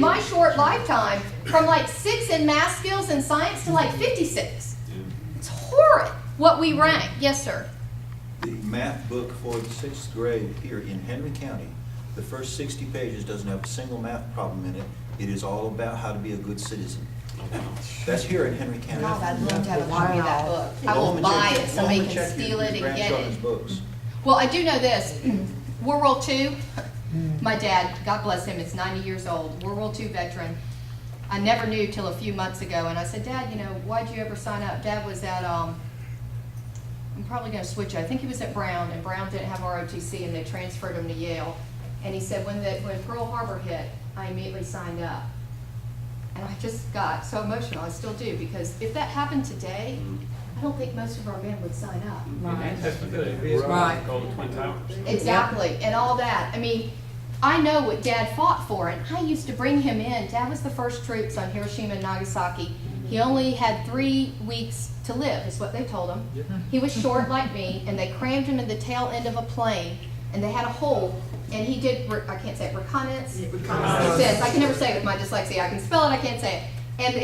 my short lifetime from like 6 in math skills and science to like 56. It's horrid what we rank. Yes, sir. The math book for the 6th grade here in Henry County, the first 60 pages doesn't have a single math problem in it. It is all about how to be a good citizen. That's here in Henry County. God, I'd love to have a copy of that book. I will buy it. Somebody can steal it and get Grandchildren's it. books. Well, I do know this. World War II, my dad, God bless him, is 90 years old, World War II veteran. I never knew till a few months ago, and I said, Dad, you know, why'd you ever sign up? Dad was at, I'm probably going to switch it. I think he was at Brown, and Brown didn't have ROTC, and they transferred him to Yale. And he said, when Pearl Harbor hit, I immediately signed up. And I just got so emotional. I still do, because if that happened today, I don't think most of our men would sign up. That's what it is. Right. Called the Twin Towers. Exactly, and all that. I mean, I know what Dad fought for, and I used to bring him in. Dad was the first troops on Hiroshima and Nagasaki. He only had 3 weeks to live, is what they told him. He was short like me, and they crammed him in the tail end of a plane, and they had a hole, and he did, I can't say it, reconnaissance? Reconnaissance. I can never say it with my dyslexia. I can spell it, I can't say it. And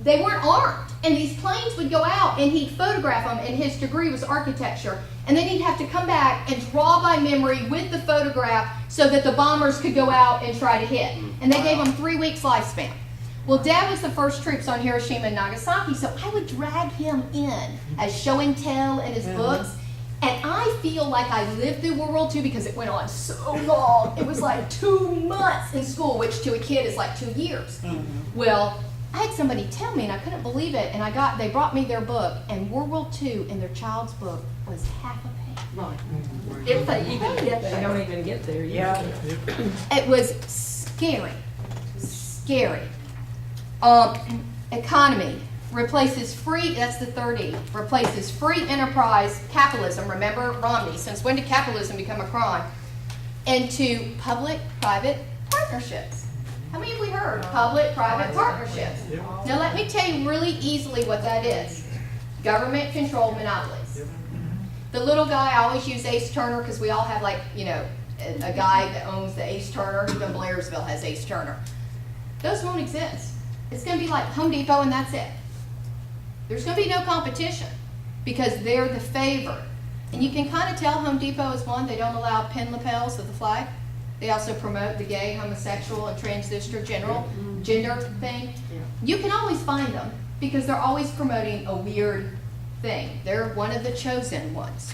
they weren't armed, and these planes would go out, and he'd photograph them, and his degree was architecture, and then he'd have to come back and draw by memory with the photograph so that the bombers could go out and try to hit. And they gave him 3 weeks lifespan. Well, Dad was the first troops on Hiroshima and Nagasaki, so I would drag him in as show and tell in his books. And I feel like I lived through World War II because it went on so long. It was like 2 months in school, which to a kid is like 2 years. Well, I had somebody tell me, and I couldn't believe it, and they brought me their book, and World War II in their child's book was half a page. Right. If they even get there. They don't even get there yet. It was scary, scary. Economy replaces free, that's the third E, replaces free enterprise capitalism, remember Romney, since when did capitalism become a crime, into public-private partnerships. How many have we heard? Public-private partnerships. Now let me tell you really easily what that is. Government-controlled monopolies. The little guy, I always use Ace Turner because we all have like, you know, a guy that owns the Ace Turner, even Blairsville has Ace Turner. Those won't exist. It's going to be like Home Depot and that's it. There's going to be no competition because they're the favorite. And you can kind of tell Home Depot is one, they don't allow pin lapels of the flag. They also promote the gay, homosexual, and transgender gender thing. You can always find them because they're always promoting a weird thing. They're one of the chosen ones.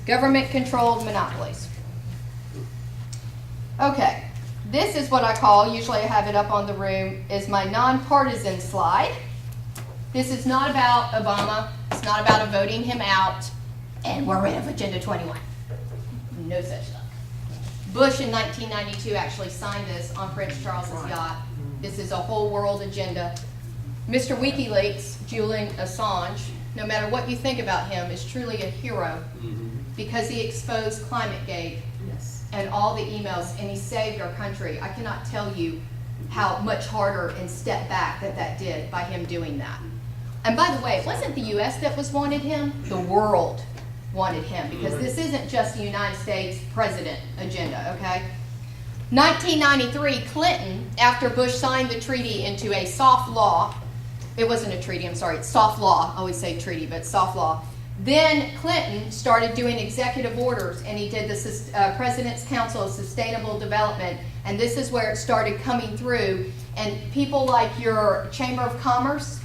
Government-controlled monopolies. Okay, this is what I call, usually I have it up on the room, is my nonpartisan slide. This is not about Obama. It's not about voting him out. And we're rid of Agenda 21. No such luck. Bush in 1992 actually signed this on Prince Charles's yacht. This is a whole world agenda. Mr. WikiLeaks, Julian Assange, no matter what you think about him, is truly a hero because he exposed ClimateGate and all the emails, and he saved our country. I cannot tell you how much harder and step back that did by him doing that. And by the way, it wasn't the U.S. that wanted him, the world wanted him, because this isn't just the United States president agenda, okay? 1993, Clinton, after Bush signed the treaty into a soft law, it wasn't a treaty, I'm sorry, it's soft law, I always say treaty, but soft law. Then Clinton started doing executive orders, and he did the President's Council of Sustainable Development, and this is where it started coming through, and people like your Chamber of Commerce,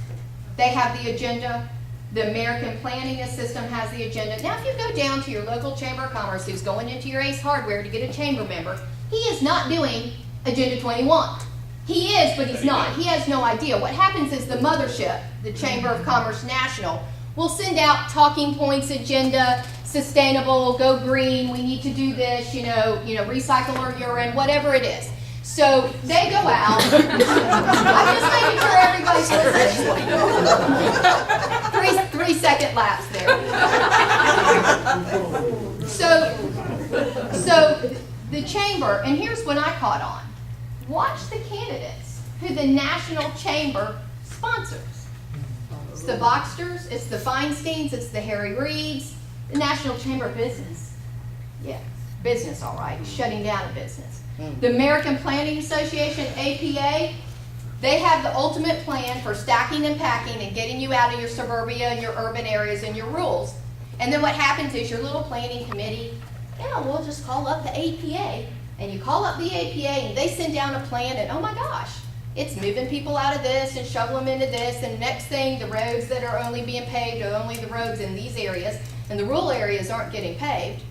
they have the agenda. The American Planning System has the agenda. Now, if you go down to your local Chamber of Commerce who's going into your Ace Hardware to get a chamber member, he is not doing Agenda 21. He is, but he's not. He has no idea. What happens is the mothership, the Chamber of Commerce National, will send out talking points, agenda, sustainable, go green, we need to do this, recycle our urine, whatever it is. So they go out. I'm just making sure everybody's listening. 3 second lapse there. So the chamber, and here's what I caught on. Watch the candidates who the National Chamber sponsors. It's the Boxsters, it's the Feinsteins, it's the Harry Reeds, the National Chamber of Business. Yeah, business, all right, shutting down a business. The American Planning Association, APA, they have the ultimate plan for stacking and packing and getting you out of your suburbia and your urban areas and your rules. And then what happens is your little planning committee, yeah, we'll just call up the APA. And you call up the APA and they send down a plan and oh my gosh, it's moving people out of this and shovel them into this. And next thing, the roads that are only being paved are only the roads in these areas. And the rural areas aren't getting paved.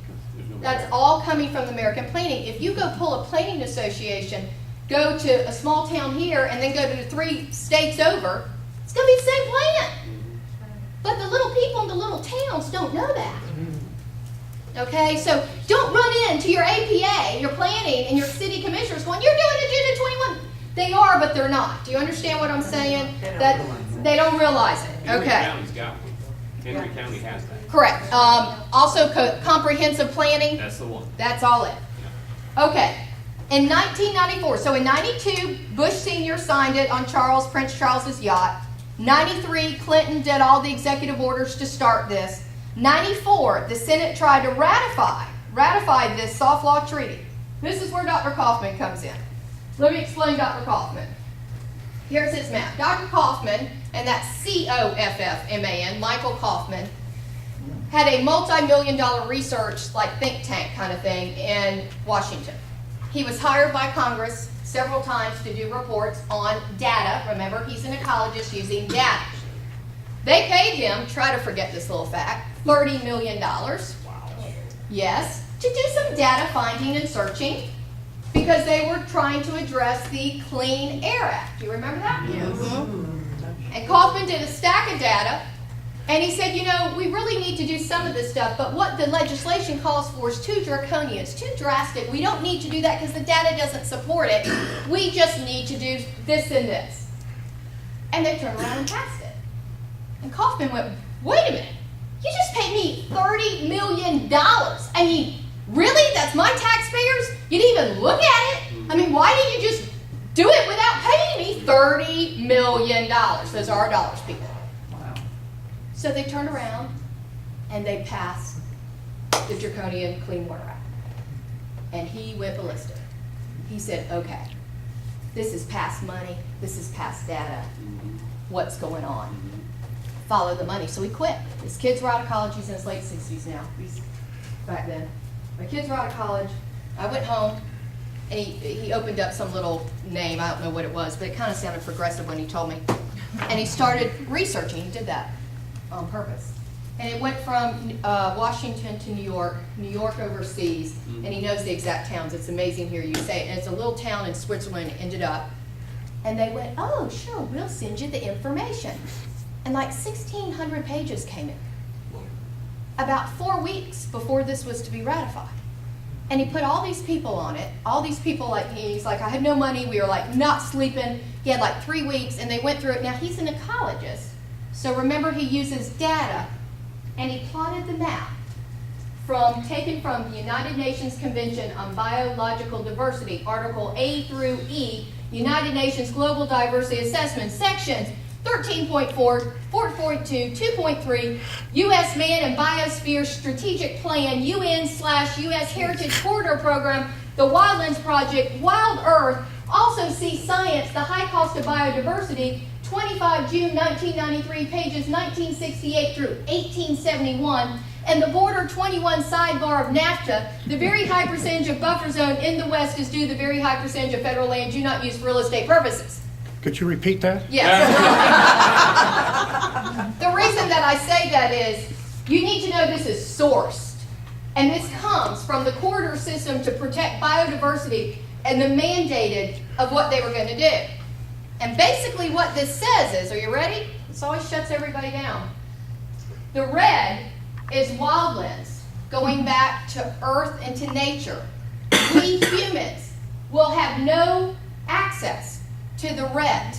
That's all coming from the American Planning. If you go pull a planning association, go to a small town here and then go to the 3 states over, it's going to be the same plan. But the little people in the little towns don't know that. Okay, so don't run into your APA, your planning, and your city commissioners going, you're doing Agenda 21. They are, but they're not. Do you understand what I'm saying? That they don't realize it. Henry Okay. County's got one. Henry County has that. Correct. Also, comprehensive planning. That's the one. That's all it. Okay. In 1994, so in 92, Bush Sr. signed it on Prince Charles's yacht. 93, Clinton did all the executive orders to start this. 94, the Senate tried to ratify this soft law treaty. This is where Dr. Kaufman comes in. Let me explain Dr. Kaufman. Here's his map. Dr. Kaufman, and that's C-O-F-F-M-A-N, Michael Kaufman, had a multi-million-dollar research, like think tank kind of thing in Washington. He was hired by Congress several times to do reports on data. Remember, he's an ecologist using data. They paid him, try to forget this little fact, $30 million. Wow. Yes, to do some data finding and searching because they were trying to address the Clean Air Act. Do you remember that? Yes. And Kaufman did a stack of data, and he said, you know, we really need to do some of this stuff, but what the legislation calls for is too draconian, it's too drastic. We don't need to do that because the data doesn't support it. We just need to do this and this. And they turned around and passed it. And Kaufman went, wait a minute, you just paid me $30 million. I mean, really? That's my taxpayers? You didn't even look at it? I mean, why didn't you just do it without paying me $30 million? Those are our dollars, people. Wow. So they turned around and they passed the Draconian Clean Water Act. And he went ballistic. He said, okay, this is past money, this is past data. What's going on? Follow the money. So he quit. His kids were out of college. He's in his late 60s now. He's back then. My kids were out of college. I went home, and he opened up some little name. I don't know what it was, but it kind of sounded progressive when he told me. And he started researching. He did that on purpose. And it went from Washington to New York overseas, and he knows the exact towns. It's amazing here you say it. And it's a little town in Switzerland. It ended up. And they went, oh, sure, we'll send you the information. And like 1,600 pages came in. About 4 weeks before this was to be ratified. And he put all these people on it. All these people, like, he's like, I had no money. We were like not sleeping. He had like 3 weeks and they went through it. Now he's an ecologist. So remember, he uses data and he plotted the map taken from the United Nations Convention on Biological Diversity, Article A through E, United Nations Global Diversity Assessment, sections 13.4, 4.2, 2.3, U.S. Man and Biosphere Strategic Plan, UN/U.S. Heritage Corridor Program, the Wildlands Project, Wild Earth, also see Science, the High Cost of Biodiversity, 25 June 1993, pages 1968 through 1871, and the Border 21 sidebar of NAFTA, the very high percentage of buffer zone in the West is due to the very high percentage of federal land do not use for real estate purposes. Could you repeat that? Yes. The reason that I say that is you need to know this is sourced. And this comes from the corridor system to protect biodiversity and the mandated of what they were going to do. And basically what this says is, are you ready? This always shuts everybody down. The red is wildlands, going back to earth and to nature. We humans will have no access to the red.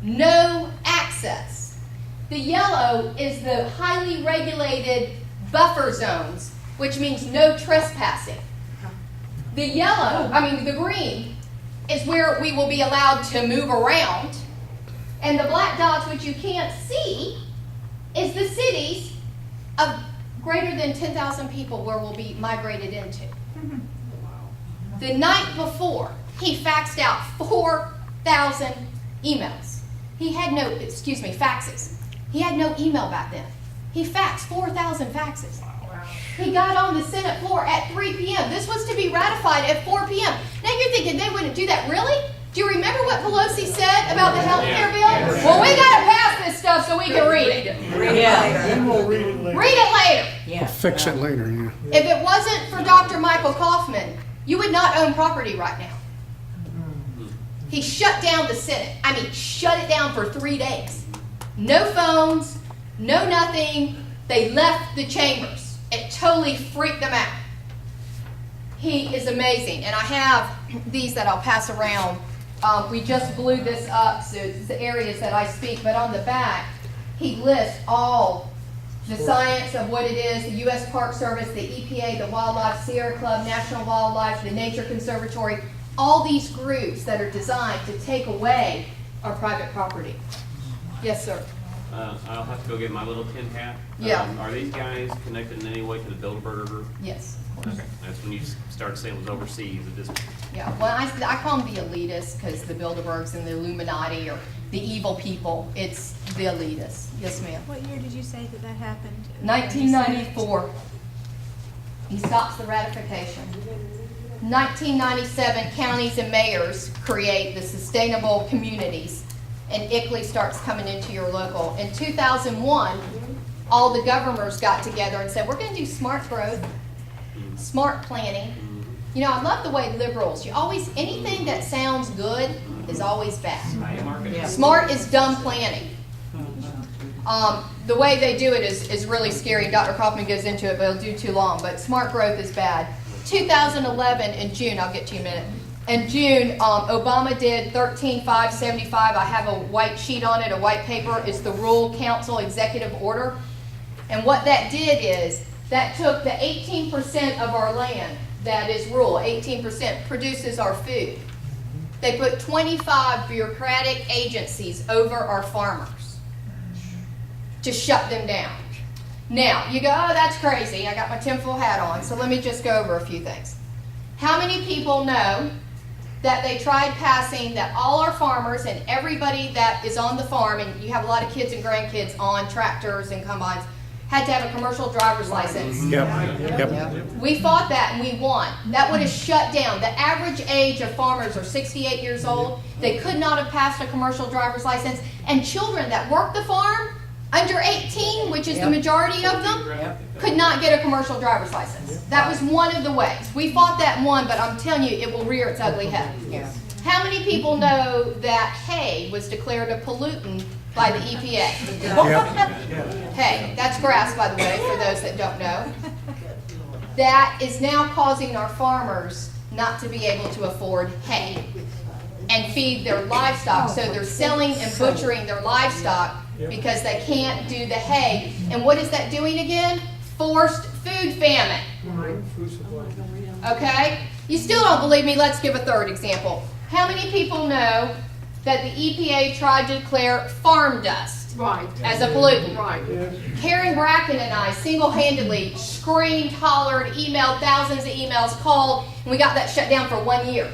No access. The yellow is the highly regulated buffer zones, which means no trespassing. The green is where we will be allowed to move around. And the black dots, which you can't see, is the cities of greater than 10,000 people where we'll be migrated into. The night before, he faxed out 4,000 emails. He had no, faxes. He had no email back then. He faxed 4,000 faxes. He got on the Senate floor at 3 p.m. This was to be ratified at 4 p.m. Now you're thinking they wouldn't do that. Really? Do you remember what Pelosi said about the health care bill? Well, we got to pass this stuff so we can read it. Then we'll read it later. Read it later. We'll fix it later, yeah. If it wasn't for Dr. Michael Kaufman, you would not own property right now. He shut down the Senate. I mean, shut it down for 3 days. No phones, no nothing. They left the chambers. It totally freaked them out. He is amazing. And I have these that I'll pass around. We just blew this up, so it's the areas that I speak. But on the back, he lists all the science of what it is, the U.S. Park Service, the EPA, the Wildlife, Sierra Club, National Wildlife, the Nature Conservatory, all these groups that are designed to take away our private property. Yes, sir. I'll have to go get my little tin hat. Yeah. Are these guys connected in any way to the Bilderberger group? Yes, of course. Okay, that's when you start saying it was overseas. It just, Yeah, well, I call them the elitists because the Bilderbergs and the Illuminati are the evil people. It's the elitists. Yes, ma'am. What year did you say that happened? 1994. He stops the ratification. 1997, counties and mayors create the sustainable communities, and ICLEI starts coming into your local. In 2001, all the governors got together and said, we're going to do smart growth, smart planning. You know, I love the way liberals, you always, anything that sounds good is always bad. Smart is dumb planning. The way they do it is really scary. Dr. Kaufman goes into it, but it'll do too long. But smart growth is bad. 2011 in June, I'll get to you in a minute. In June, Obama did 13,575. I have a white sheet on it, a white paper. It's the Rural Council Executive Order. And what that did is that took the 18% of our land that is rural, 18% produces our food. They put 25 bureaucratic agencies over our farmers to shut them down. Now, you go, oh, that's crazy. I got my tinfoil hat on, so let me just go over a few things. How many people know that they tried passing that all our farmers and everybody that is on the farm, and you have a lot of kids and grandkids on tractors and combines, had to have a commercial driver's license? Yep. We fought that and we won. That would have shut down. The average age of farmers are 68 years old. They could not have passed a commercial driver's license. And children that work the farm, under 18, which is the majority of them, could not get a commercial driver's license. That was one of the ways. We fought that and won, but I'm telling you, it will rear its ugly head. How many people know that hay was declared a pollutant by the EPA? Hay, that's grass, by the way, for those that don't know. That is now causing our farmers not to be able to afford hay and feed their livestock. So they're selling and butchering their livestock because they can't do the hay. And what is that doing again? Forced food famine. Okay? You still don't believe me? Let's give a third example. How many people know that the EPA tried to declare farm dust as a pollutant? Karen Bracken and I single-handedly screamed, hollered, emailed thousands of emails, called, and we got that shut down for 1 year.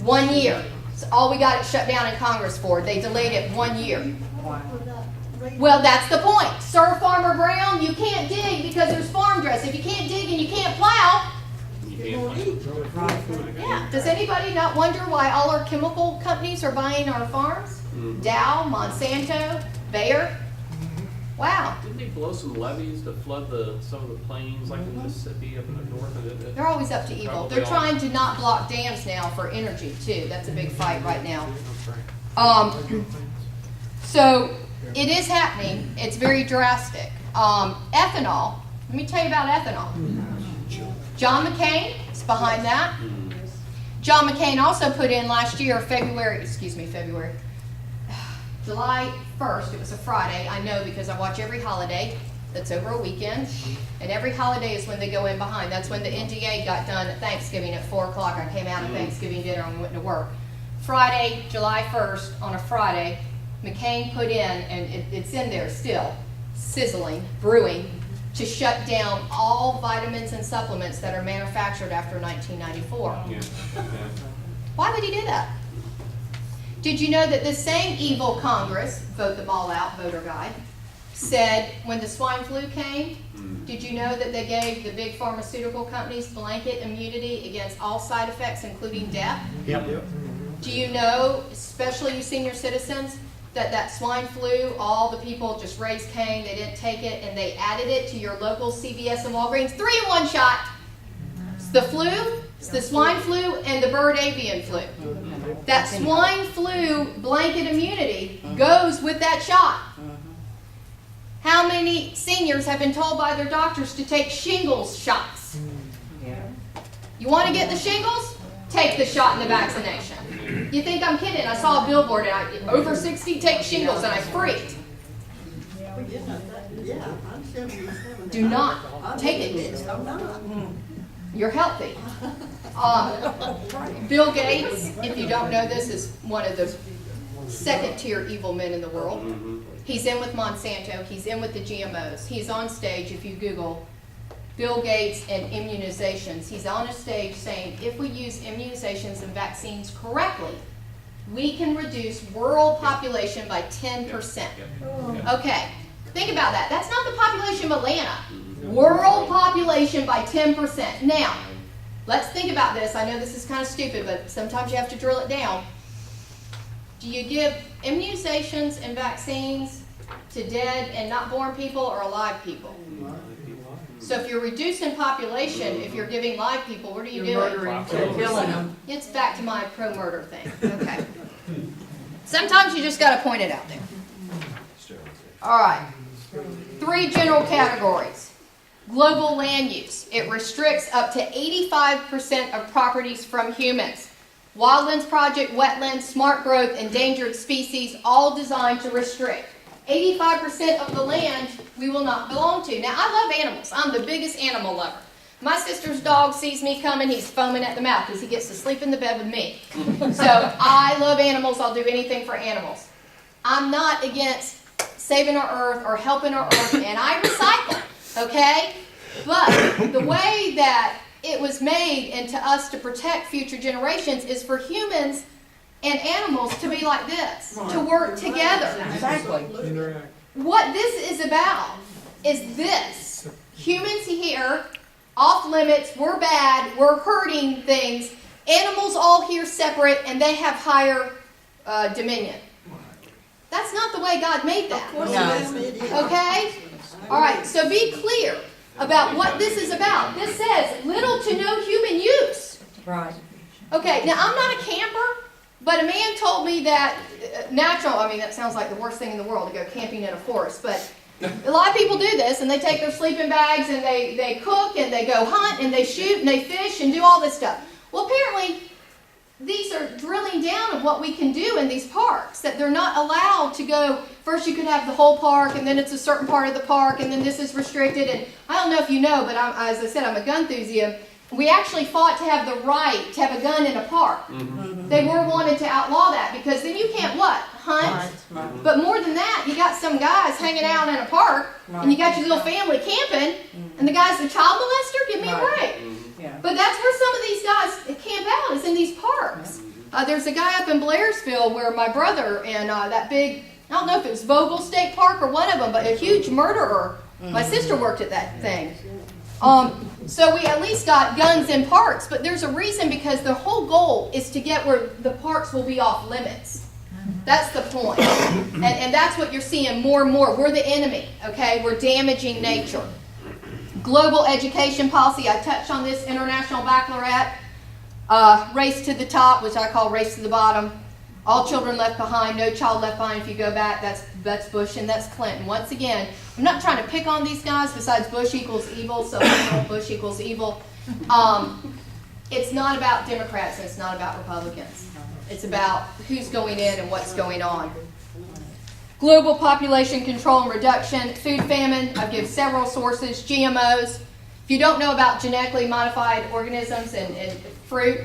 1 year. It's all we got it shut down in Congress for. They delayed it 1 year. Well, that's the point. Sir Farmer Brown, you can't dig because there's farm dress. If you can't dig and you can't plow, yeah. Does anybody not wonder why all our chemical companies are buying our farms? Dow, Monsanto, Bayer. Wow. didn't they blow some levees to flood some of the plains, like in Mississippi up in the north? They're always up to evil. They're trying to not block dams now for energy too. That's a big fight right now. So it is happening. It's very drastic. Ethanol. Let me tell you about ethanol. John McCain is behind that. John McCain also put in last year, July 1st, it was a Friday. I know because I watch every holiday that's over a weekend. And every holiday is when they go in behind. That's when the NDA got done at Thanksgiving at 4 o'clock. I came out of Thanksgiving dinner and went to work. Friday, July 1st, on a Friday, McCain put in, and it's in there still, sizzling, brewing, to shut down all vitamins and supplements that are manufactured after 1994. Yeah. Why would he do that? Did you know that this same evil Congress, vote them all out, voter guide, said when the swine flu came, did you know that they gave the big pharmaceutical companies blanket immunity against all side effects, including death? Yep. Do you know, especially you senior citizens, that swine flu, all the people just raised Cain, they didn't take it, and they added it to your local CVS and Walgreens, 3-in-1 shot. It's the flu, it's the swine flu, and the bird avian flu. That swine flu blanket immunity goes with that shot. How many seniors have been told by their doctors to take shingles shots? You want to get the shingles? Take the shot and the vaccination. You think I'm kidding? I saw a billboard and over 60 take shingles and I freaked. Do not take it. You're healthy. Bill Gates, if you don't know this, is one of the second-tier evil men in the world. He's in with Monsanto. He's in with the GMOs. He's on stage, if you Google Bill Gates and immunizations, he's on a stage saying, if we use immunizations and vaccines correctly, we can reduce world population by 10%. Okay, think about that. That's not the population of Atlanta. World population by 10%. Now, let's think about this. I know this is kind of stupid, but sometimes you have to drill it down. Do you give immunizations and vaccines to dead and not born people or alive people? So if you're reducing population, if you're giving live people, what are you doing? Killing them. It's back to my pro-murder thing. Okay. Sometimes you just got to point it out there. All right. 3 general categories. Global land use. It restricts up to 85% of properties from humans. Wildlands Project, wetlands, smart growth, endangered species, all designed to restrict. 85% of the land we will not belong to. Now, I love animals. I'm the biggest animal lover. My sister's dog sees me coming, he's foaming at the mouth because he gets to sleep in the bed with me. So I love animals. I'll do anything for animals. I'm not against saving our earth or helping our earth, and I recycle, okay? But the way that it was made and to us to protect future generations is for humans and animals to be like this, to work together. Exactly. What this is about is this. Humans here, off limits, we're bad, we're hurting things. Animals all here separate and they have higher dominion. That's not the way God made that. No. Okay? All right, so be clear about what this is about. This says little to no human use. Right. Okay, now I'm not a camper, but a man told me that that sounds like the worst thing in the world to go camping in a forest, but a lot of people do this and they take their sleeping bags and they cook and they go hunt and they shoot and they fish and do all this stuff. Well, apparently these are drilling down of what we can do in these parks, that they're not allowed to go. First you could have the whole park and then it's a certain part of the park and then this is restricted. And I don't know if you know, but as I said, I'm a gun enthusiast. We actually fought to have the right to have a gun in a park. They were wanted to outlaw that because then you can't what? Hunt. But more than that, you got some guys hanging out in a park and you got your little family camping and the guy's a child molester? Give me a break. But that's where some of these guys camp out, is in these parks. There's a guy up in Blairsville where my brother and that big, I don't know if it was Vogel State Park or one of them, but a huge murderer. My sister worked at that thing. So we at least got guns in parks, but there's a reason, because the whole goal is to get where the parks will be off limits. That's the point. And that's what you're seeing more and more. We're the enemy, okay? We're damaging nature. Global education policy, I touched on this, international baccalaureate, race to the top, which I call race to the bottom. All children left behind, no child left behind. If you go back, that's Bush and that's Clinton. Once again, I'm not trying to pick on these guys, besides Bush equals evil, so Bush equals evil. It's not about Democrats and it's not about Republicans. It's about who's going in and what's going on. Global population control and reduction, food famine, I've given several sources, GMOs. If you don't know about genetically modified organisms and fruit,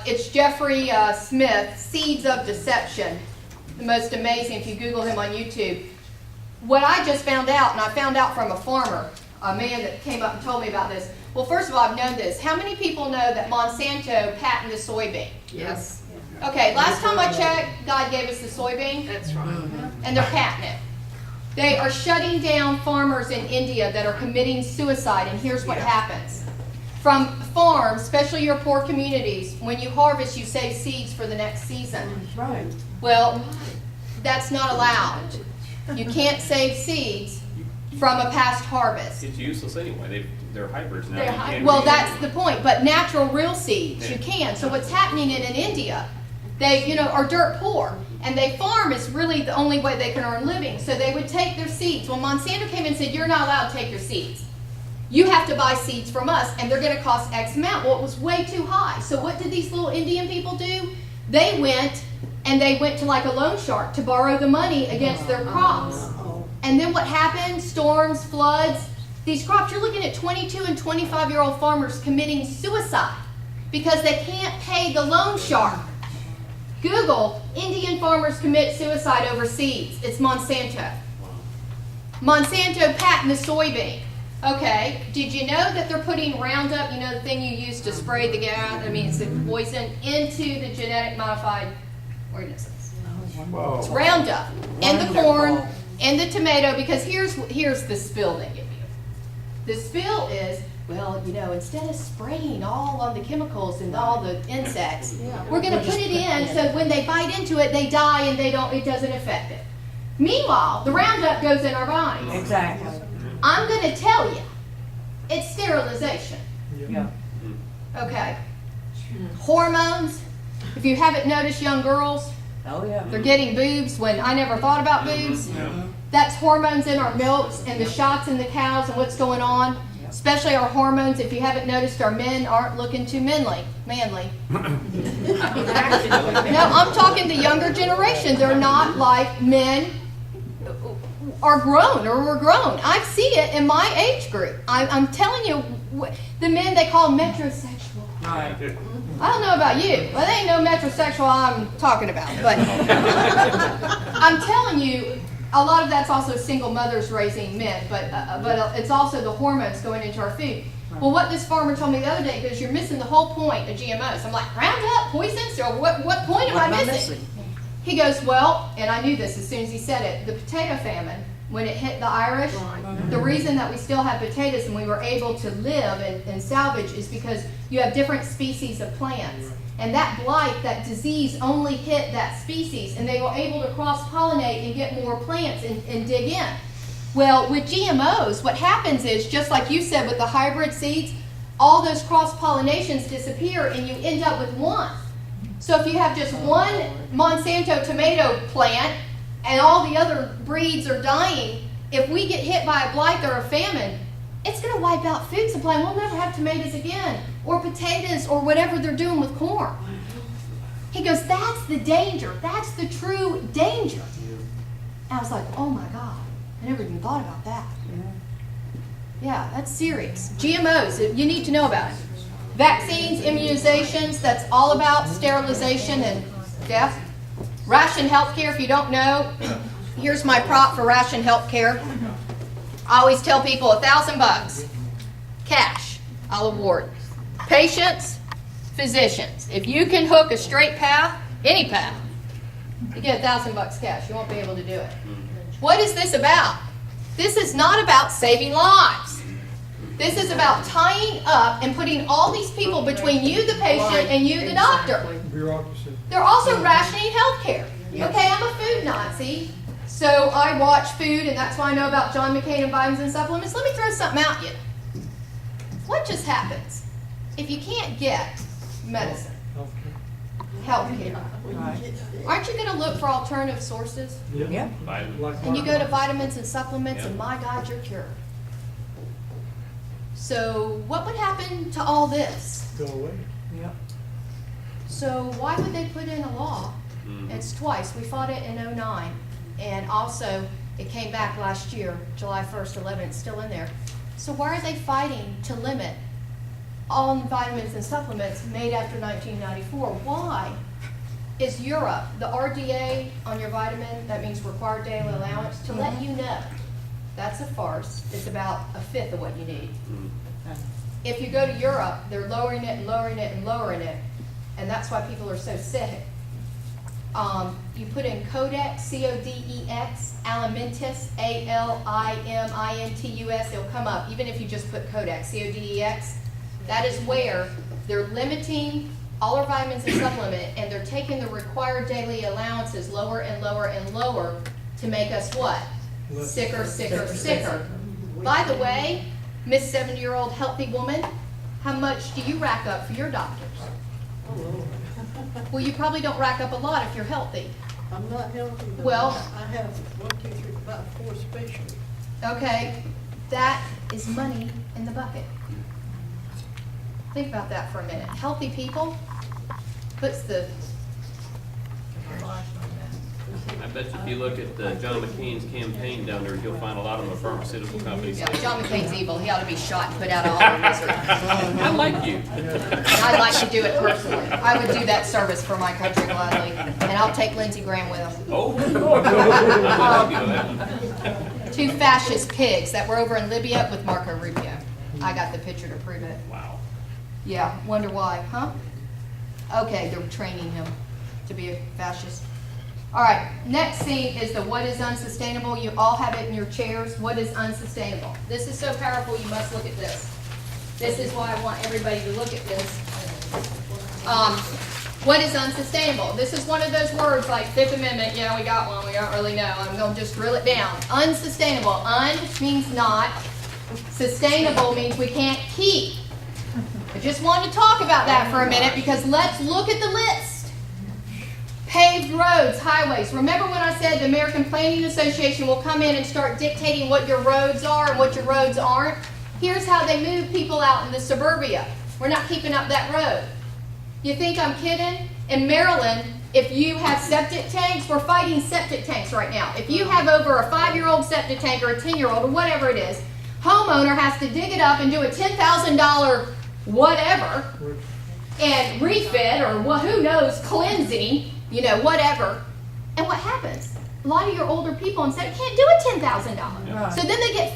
it's Jeffrey Smith, Seeds of Deception. The most amazing, if you Google him on YouTube. what I just found out, and I found out from a farmer, a man that came up and told me about this. Well, first of all, I've known this. How many people know that Monsanto patented the soybean? Yes. Okay, last time I checked, God gave us the soybean, That's right. and they're patenting it. They are shutting down farmers in India that are committing suicide, and here's what happens. From farms, especially your poor communities, when you harvest, you save seeds for the next season. Right. Well, that's not allowed. You can't save seeds from a past harvest. It's useless anyway. They're hybrids now. They're You can't hybrids. Well, read that's it. the point, but natural real seeds, you can. So what's happening in India, they, are dirt poor, and they farm is really the only way they can earn living. So they would take their seeds. Well, Monsanto came and said, you're not allowed to take your seeds. You have to buy seeds from us, and they're gonna cost X amount. Well, it was way too high. So what did these little Indian people do? They went to like a loan shark to borrow the money against their crops. And then what happened? Storms, floods. These crops, you're looking at 22 and 25-year-old farmers committing suicide because they can't pay the loan shark. Google, Indian farmers commit suicide over seeds. It's Monsanto. Monsanto patented the soybean. Okay, did you know that they're putting Roundup, the thing you use to spray the gas, it's a poison, into the genetic modified organisms? It's Roundup in the corn, in the tomato, because here's the spill they give you. The spill is, instead of spraying all on the chemicals and all the insects, we're going to put it in so when they bite into it, they die and it doesn't affect it. Meanwhile, the Roundup goes in our bodies. Exactly. I'm going to tell you, it's sterilization. Yeah. Okay. Hormones. If you haven't noticed, young girls, Oh, yeah. they're getting boobs when I never thought about boobs. That's hormones in our milks and the shots in the cows and what's going on. Especially our hormones. If you haven't noticed, our men aren't looking too manly. No, I'm talking the younger generation. They're not like men are grown or were grown. I see it in my age group. I'm telling you, the men they call metrosexual. Right. I don't know about you. Well, there ain't no metrosexual I'm talking about. But I'm telling you, a lot of that's also single mothers raising men. But it's also the hormones going into our food. Well, what this farmer told me the other day, because you're missing the whole point of GMOs. I'm like, Roundup, poisons, or what point am I missing? He goes, well, and I knew this as soon as he said it, the potato famine, when it hit the Irish, the reason that we still have potatoes and we were able to live and salvage is because you have different species of plants. And that blight, that disease only hit that species, and they were able to cross-pollinate and get more plants and dig in. Well, with GMOs, what happens is, just like you said with the hybrid seeds, all those cross-pollinations disappear and you end up with one. So if you have just one Monsanto tomato plant and all the other breeds are dying, if we get hit by a blight or a famine, it's going to wipe out food supply and we'll never have tomatoes again, or potatoes, or whatever they're doing with corn. He goes, that's the danger. That's the true danger. And I was like, oh my God, I never even thought about that. Yeah, that's serious. GMOs, you need to know about it. Vaccines, immunizations, that's all about sterilization and death. Ration healthcare, if you don't know, here's my prop for ration healthcare. I always tell people $1,000 cash, I'll award. Patients, physicians. If you can hook a straight path, any path, you get $1,000 cash. You won't be able to do it. What is this about? This is not about saving lives. This is about tying up and putting all these people between you, the patient, and you, the doctor. Bureaucracy. They're also rationing healthcare. Okay, I'm a food Nazi, so I watch food, and that's why I know about John McCain and vitamins and supplements. Let me throw something at you. What just happens if you can't get medicine, healthcare? Aren't you going to look for alternative sources? Yeah. And you go to vitamins and supplements, and my God, you're cured. So what would happen to all this? Go away. Yep. So why would they put in a law? It's twice. We fought it in '09, and also it came back last year, July 1st, 11. It's still in there. So why are they fighting to limit all vitamins and supplements made after 1994? Why? is Europe. The RDA on your vitamin, that means required daily allowance, to let you know. That's a farce. It's about a fifth of what you need. If you go to Europe, they're lowering it and lowering it and lowering it, and that's why people are so sick. You put in Codex, C-O-D-E-X, Alimentus, A-L-I-M-I-N-T-U-S, it'll come up, even if you just put Codex, C-O-D-E-X. That is where they're limiting all our vitamins and supplement, and they're taking the required daily allowances lower and lower and lower to make us what? Sicker, sicker, sicker. By the way, Miss 70-year-old healthy woman, how much do you rack up for your doctors? Well, you probably don't rack up a lot if you're healthy. I'm not healthy, but Well- I have 1, 2, 3, about 4 specialties. Okay, that is money in the bucket. Think about that for a minute. Healthy people puts the, I bet you if you look at John McCain's campaign down there, you'll find a lot of them are pharmaceutical companies. yeah, John McCain's evil. He ought to be shot and put out of all our misery. I like you. And I'd like to do it personally. I would do that service for my country gladly, and I'll take Lindsey Graham with him. Oh. Two fascist pigs that were over in Libya with Marco Rubio. I got the picture to prove it. Wow. Yeah, wonder why, huh? Okay, they're training him to be a fascist. All right, next thing is the what is unsustainable. You all have it in your chairs. What is unsustainable? This is so powerful, you must look at this. This is why I want everybody to look at this. What is unsustainable? This is one of those words like Fifth Amendment, yeah, we got one, we don't really know. I'm gonna just drill it down. Unsustainable. Un means not. Sustainable means we can't keep. I just wanted to talk about that for a minute because let's look at the list. Paved roads, highways. Remember when I said the American Planning Association will come in and start dictating what your roads are and what your roads aren't? Here's how they move people out in the suburbia. We're not keeping up that road. You think I'm kidding? In Maryland, if you have septic tanks, we're fighting septic tanks right now. If you have over a 5-year-old septic tank or a 10-year-old or whatever it is, homeowner has to dig it up and do a $10,000 whatever and refit or who knows, cleansing, you know, whatever. And what happens? A lot of your older people instead can't do a $10,000. So then they get